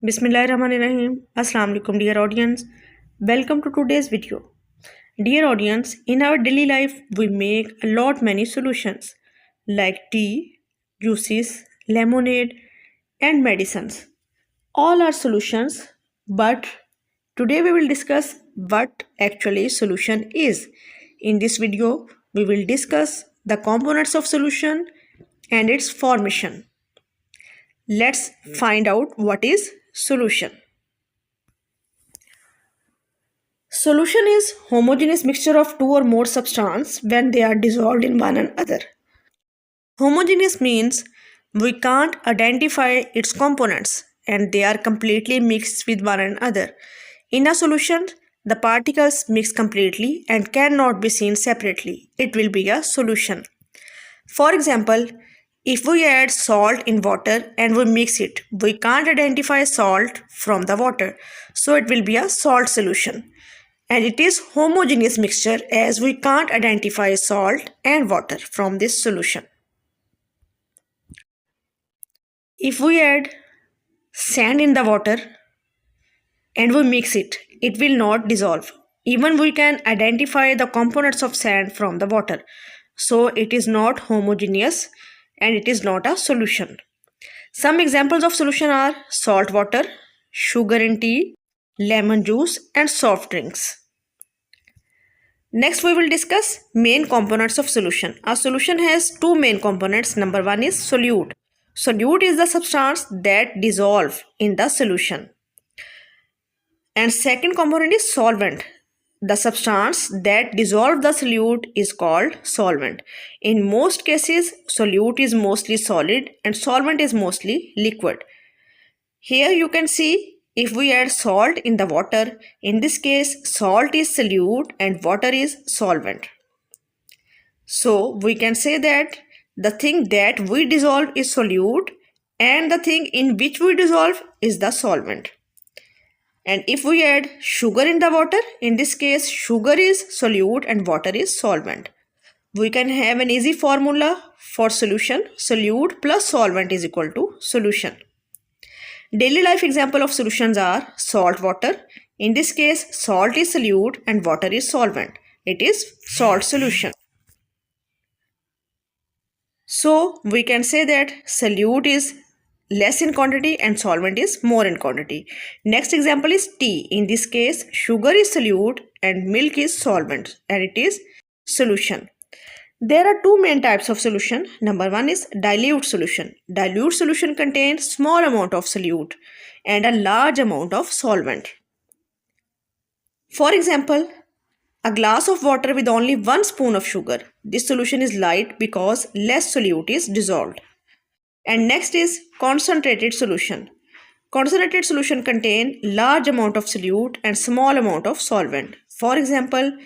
Bismillahirrahmanirrahim. Assalamu alaikum, dear audience. Welcome to today's video. Dear audience, in our daily life, we make a lot many solutions like tea, juices, lemonade, and medicines. All are solutions, but today we will discuss what actually solution is. In this video, we will discuss the components of solution and its formation. Let's find out what is solution. Solution is homogeneous mixture of two or more substances when they are dissolved in one another. Homogeneous means we can't identify its components and they are completely mixed with one another. In a solution, the particles mix completely and cannot be seen separately. It will be a solution. For example, if we add salt in water and we mix it, we can't identify salt from the water. So it will be a salt solution. And it is homogeneous mixture as we can't identify salt and water from this solution. If we add sand in the water and we mix it, it will not dissolve. Even we can identify the components of sand from the water. So it is not homogeneous and it is not a solution. Some examples of solution are salt water, sugar in tea, lemon juice, and soft drinks. Next we will discuss main components of solution. A solution has two main components. Number one is solute. Solute is the substance that dissolve in the solution. And second component is solvent. The substance that dissolve the solute is called solvent. In most cases, solute is mostly solid and solvent is mostly liquid. Here you can see if we add salt in the water, in this case salt is solute and water is solvent. So we can say that the thing that we dissolve is solute and the thing in which we dissolve is the solvent. And if we add sugar in the water, in this case sugar is solute and water is solvent. We can have an easy formula for solution. Solute plus solvent is equal to solution. Daily life example of solutions are salt water. In this case salt is solute and water is solvent. It is salt solution. So we can say that solute is less in quantity and solvent is more in quantity. Next example is tea. In this case sugar is solute and milk is solvent and it is solution. There are two main types of solution. Number one is dilute solution. Dilute solution contains small amount of solute and a large amount of solvent. For example, a glass of water with only 1 spoon of sugar. This solution is light because less solute is dissolved. And next is concentrated solution. Concentrated solution contain large amount of solute and small amount of solvent. For example,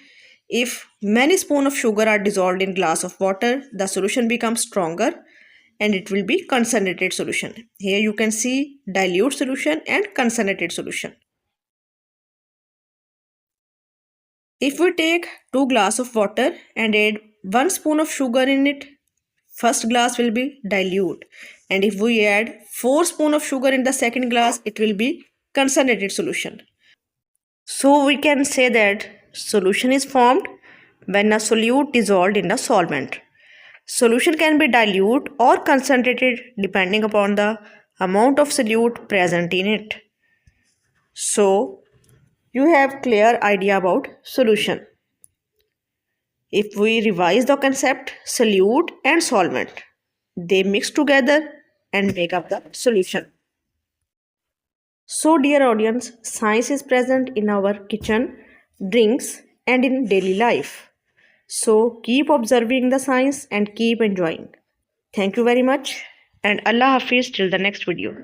if many spoons of sugar are dissolved in glass of water, the solution becomes stronger and it will be concentrated solution. Here you can see dilute solution and concentrated solution. If we take 2 glasses of water and add 1 spoon of sugar in it, first glass will be dilute, and if we add 4 spoons of sugar in the second glass, it will be concentrated solution. So we can say that solution is formed when a solute dissolved in a solvent. Solution can be dilute or concentrated depending upon the amount of solute present in it. So you have clear idea about solution. If we revise the concept, solute and solvent, they mix together and make up the solution. So dear audience, science is present in our kitchen, drinks and in daily life. So keep observing the science and keep enjoying. Thank you very much and Allah Hafiz till the next video.